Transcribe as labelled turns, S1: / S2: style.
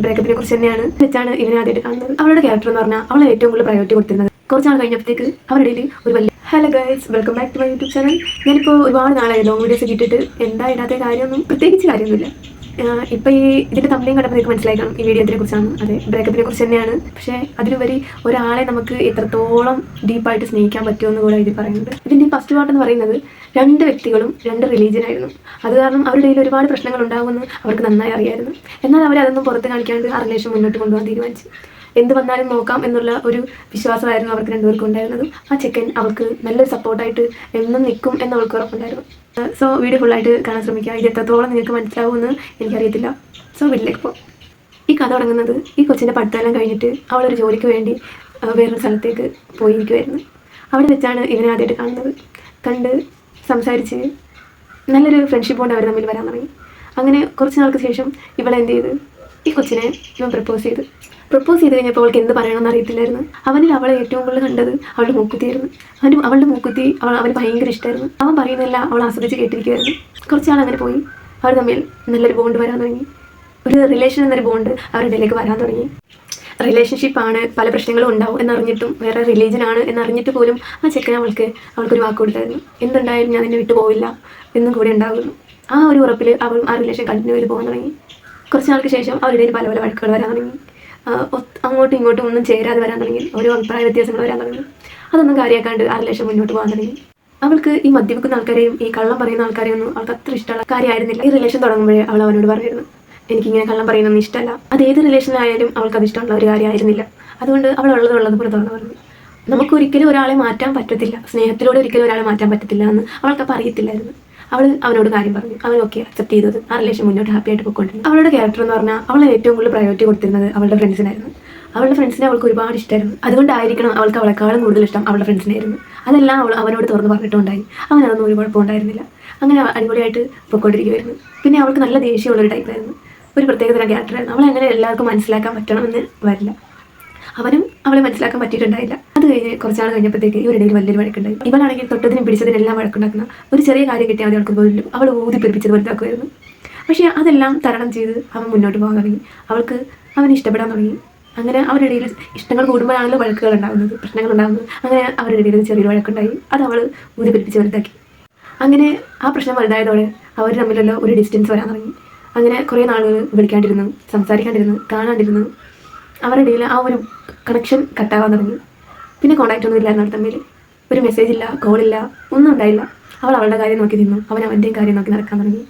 S1: ബ്രേക്കപ്പിനെ കുറിച്ച് തന്നെയാണ് വെച്ചാണ് ഇവനെ ആദ്യമായിട്ട് കാണുന്നത്. അവളുടെ ക്യാരക്ടർ എന്ന് പറഞ്ഞാൽ അവളെ ഏറ്റവും കൂടുതൽ പ്രയോറിറ്റി കൊടുത്തിരുന്നത്. കുറച്ചാൾ കഴിഞ്ഞപ്പോഴത്തേക്ക് അവരുടെ ഒരു വലിയ hello guys, welcome back to my YouTube channel. ഞാനിപ്പോൾ ഒരുപാട് നാളായി ലോങ് വീഡിയോസ് ഇട്ടിട്ട് എന്താ ഇടാത്ത കാര്യമൊന്നും പ്രത്യേകിച്ച് കാര്യമൊന്നുമില്ല. ഇപ്പോൾ ഈ ഇതിൻ്റെ തമ്മിലും കണ്ടപ്പോൾ നിങ്ങൾക്ക് മനസ്സിലാക്കണം ഈ വീഡിയോ കുറിച്ചാണ്. അതെ, ബ്രേക്കപ്പിനെ കുറിച്ച് തന്നെയാണ്. പക്ഷേ അതിലുപരി ഒരാളെ നമുക്ക് എത്രത്തോളം ഡീപ്പായിട്ട് സ്നേഹിക്കാൻ പറ്റുമെന്ന് കൂടെ ഇതിൽ പറയുന്നുണ്ട്. ഇതിൻ്റെ ഫസ്റ്റ് പാർട്ട് എന്ന് പറയുന്നത് 2 വ്യക്തികളും 2 റിലീജിയനായിരുന്നു. അത് കാരണം അവരുടെ ഇടയിൽ ഒരുപാട് പ്രശ്നങ്ങൾ ഉണ്ടാകുമെന്ന് അവർക്ക് നന്നായി അറിയായിരുന്നു. എന്നാൽ അവരതൊന്നും പുറത്ത് കാണിക്കാണ്ട് ആ റിലേഷൻ മുന്നോട്ട് കൊണ്ടുപോകാൻ തീരുമാനിച്ചു. എന്ത് വന്നാലും നോക്കാം എന്നുള്ള ഒരു വിശ്വാസമായിരുന്നു അവർക്ക് 2 പേർക്കും ഉണ്ടായിരുന്നതും. ആ ചെക്കൻ അവൾക്ക് നല്ലൊരു സപ്പോർട്ടായിട്ട് എന്നും നിൽക്കും എന്ന് അവൾക്ക് ഉറപ്പുണ്ടായിരുന്നു. സോ വീഡിയോ ഫുള്ളായിട്ട് കാണാൻ ശ്രമിക്കുക. ഇത് എത്രത്തോളം നിങ്ങൾക്ക് മനസ്സിലാവുമെന്ന് എനിക്കറിയത്തില്ല. സോ വീട്ടിലേക്ക് പോകും. ഈ കഥ തുടങ്ങുന്നത് ഈ കൊച്ചിൻ്റെ പഠിത്തമെല്ലാം കഴിഞ്ഞിട്ട് അവളൊരു ജോലിക്ക് വേണ്ടി വേറൊരു സ്ഥലത്തേക്ക് പോയിരിക്കുമായിരുന്നു. അവിടെ വെച്ചാണ് ഇവനെ ആദ്യമായിട്ട് കാണുന്നത്. കണ്ട് സംസാരിച്ച് നല്ലൊരു ഫ്രണ്ട്ഷിപ്പ് കൊണ്ട് അവർ തമ്മിൽ വരാൻ തുടങ്ങി. അങ്ങനെ കുറച്ച് നാൾക്ക് ശേഷം ഇവളെന്ത് ചെയ്ത് ഈ കൊച്ചിനെ ഇവൻ പ്രപ്പോസ് ചെയ്ത് കഴിഞ്ഞപ്പോൾ അവൾക്ക് എന്ത് പറയണമെന്ന് അറിയത്തില്ലായിരുന്നു. അവനിൽ അവളെ ഏറ്റവും കൂടുതൽ കണ്ടത് അവളുടെ മൂക്കുത്തിയായിരുന്നു. അവളുടെ മൂക്കുത്തി അവന് ഭയങ്കര ഇഷ്ടമായിരുന്നു. അവൻ പറയുന്നതെല്ലാം അവൾ ആസ്വദിച്ച് കേട്ടിരിക്കുമായിരുന്നു. കുറച്ചാൾ അങ്ങനെ പോയി അവർ തമ്മിൽ നല്ലൊരു ബോണ്ട് വരാൻ തുടങ്ങി. ഒരു റിലേഷൻ എന്നൊരു ബോണ്ട് അവരുടെ ഇടയിലേക്ക് വരാൻ തുടങ്ങി. റിലേഷൻഷിപ്പാണ്, പല പ്രശ്നങ്ങളും ഉണ്ടാവും എന്നറിഞ്ഞിട്ടും, വേറെ റിലീജനാണ് എന്നറിഞ്ഞിട്ട് പോലും ആ ചെക്കൻ അവൾക്കൊരു വാക്ക് കൊടുത്തായിരുന്നു. എന്തുണ്ടായാലും ഞാൻ നിന്നെ വിട്ടു പോവില്ല എന്നും കൂടെ ഉണ്ടാകുന്നു. ആ ഒരു ഉറപ്പിൽ അവൾ ആ റിലേഷൻ കണ്ടിന്യൂ ചെയ്ത് പോകാൻ തുടങ്ങി. കുറച്ച് നാൾക്ക് ശേഷം അവരുടെ പല പല വഴക്കുകൾ വരാൻ തുടങ്ങി. അങ്ങോട്ടും ഇങ്ങോട്ടും ഒന്നും ചേരാതെ വരാൻ തുടങ്ങി. ഓരോ അഭിപ്രായ വ്യത്യാസങ്ങൾ വരാൻ തുടങ്ങി. അതൊന്നും കാര്യമാക്കാണ്ട് ആ റിലേഷൻ മുന്നോട്ട് പോകാൻ തുടങ്ങി. അവൾക്ക് ഈ മദ്യപിക്കുന്ന ആൾക്കാരെയും ഈ കള്ളം പറയുന്ന ആൾക്കാരെയും ഒന്നും അവൾക്ക് അത്ര ഇഷ്ടമുള്ള കാര്യമായിരുന്നില്ല. ഈ റിലേഷൻ തുടങ്ങുമ്പോഴേ അവൾ അവനോട് പറഞ്ഞിരുന്നു, എനിക്കിങ്ങനെ കള്ളം പറയുന്നൊന്നും ഇഷ്ടമല്ല. അത് ഏത് റിലേഷനിലായാലും അവൾക്ക് അത് ഇഷ്ടമുള്ള ഒരു കാര്യമായിരുന്നില്ല. അതുകൊണ്ട് അവൾ ഉള്ളതുപോലെ തുറന്നു പറഞ്ഞു. നമുക്കൊരിക്കലും ഒരാളെ മാറ്റാൻ പറ്റത്തില്ല, സ്നേഹത്തിലൂടെ ഒരിക്കലും ഒരാളെ മാറ്റാൻ പറ്റത്തില്ല എന്ന് അവൾക്കപ്പോൾ അറിയത്തില്ലായിരുന്നു. അവൾ അവനോട് കാര്യം പറഞ്ഞു. അവൻ ഓക്കെ അക്സെപ്റ്റ് ചെയ്തത്. ആ റിലേഷൻ മുന്നോട്ട് ഹാപ്പി ആയിട്ട് പോയിക്കൊണ്ടിരുന്നു. അവളുടെ ക്യാരക്ടർ എന്ന് പറഞ്ഞാൽ അവളെ ഏറ്റവും കൂടുതൽ പ്രയോറിറ്റി കൊടുത്തിരുന്നത് അവളുടെ ഫ്രണ്ട്സിനായിരുന്നു. അവളുടെ ഫ്രണ്ട്സിനെ അവൾക്ക് ഒരുപാട് ഇഷ്ടമായിരുന്നു. അതുകൊണ്ടായിരിക്കണം അവൾക്ക് അവളെക്കാളും കൂടുതൽ ഇഷ്ടം അവളുടെ ഫ്രണ്ട്സിനായിരുന്നു. അതെല്ലാം അവനോട് തുറന്ന് പറഞ്ഞിട്ടുണ്ടായി. അവനതൊന്നും ഒരു കുഴപ്പമുണ്ടായിരുന്നില്ല. അങ്ങനെ അടിപൊളിയായിട്ട് പോയിക്കൊണ്ടിരിക്കുമായിരുന്നു. പിന്നെ അവൾക്ക് നല്ല ദേഷ്യമുള്ളൊരു ടൈപ്പായിരുന്നു. ഒരു പ്രത്യേകതരം ക്യാരക്ടറായിരുന്നു. അവളെ അങ്ങനെ എല്ലാവർക്കും മനസ്സിലാക്കാൻ പറ്റണമെന്ന് വരില്ല. അവനും അവളെ മനസ്സിലാക്കാൻ പറ്റിയിട്ടുണ്ടായില്ല. അത് കഴിഞ്ഞ് കുറച്ചാൾ കഴിഞ്ഞപ്പോഴത്തേക്ക് ഇവരിടയിൽ വലിയൊരു വഴക്കുണ്ടായി. ഇവളാണെങ്കിൽ തൊട്ടതിനും പിടിച്ചതിനെല്ലാം വഴക്കുണ്ടാക്കുന്ന ഒരു ചെറിയ കാര്യം കിട്ടിയാൽ മതി അവൾക്ക് പോലും അവൾ ഊതി പിടിപ്പിച്ചത് വലുതാക്കുമായിരുന്നു. പക്ഷേ അതെല്ലാം തരണം ചെയ്ത് അവൻ മുന്നോട്ട് പോകാൻ തുടങ്ങി. അവൾക്ക് അവനെ ഇഷ്ടപ്പെടാൻ തുടങ്ങി. അങ്ങനെ അവരുടെ ഇടയിൽ ഇഷ്ടങ്ങൾ കൂടുമ്പോഴാണല്ലോ വഴക്കുകൾ ഉണ്ടാകുന്നത്, പ്രശ്നങ്ങൾ ഉണ്ടാകുന്നത്. അങ്ങനെ അവരുടെ ഇടയിൽ ചെറിയൊരു വഴക്കുണ്ടായി. അത് അവൾ ഊതി പിടിപ്പിച്ച് വലുതാക്കി. അങ്ങനെ ആ പ്രശ്നം വലുതായതോടെ അവർ തമ്മിലുള്ള ഒരു ഡിസ്റ്റൻസ് വരാൻ തുടങ്ങി. അങ്ങനെ കുറേ നാളുകൾ വിളിക്കാണ്ടിരുന്നു, സംസാരിക്കാണ്ടിരുന്നു, കാണാണ്ടിരുന്നു. അവരുടെ ഇടയിൽ ആ ഒരു കണക്ഷൻ കട്ടാവാൻ തുടങ്ങി. പിന്നെ കോൺടാക്റ്റ് ഒന്നും ഇല്ലായിരുന്നു അവർ തമ്മിൽ. ഒരു മെസ്സേജ് ഇല്ല, കോളില്ല, ഒന്നും ഉണ്ടായില്ല. അവൾ അവളുടെ കാര്യം നോക്കി നിന്നു. അവൻ അവൻ്റെയും കാര്യം നോക്കി നടക്കാൻ തുടങ്ങി.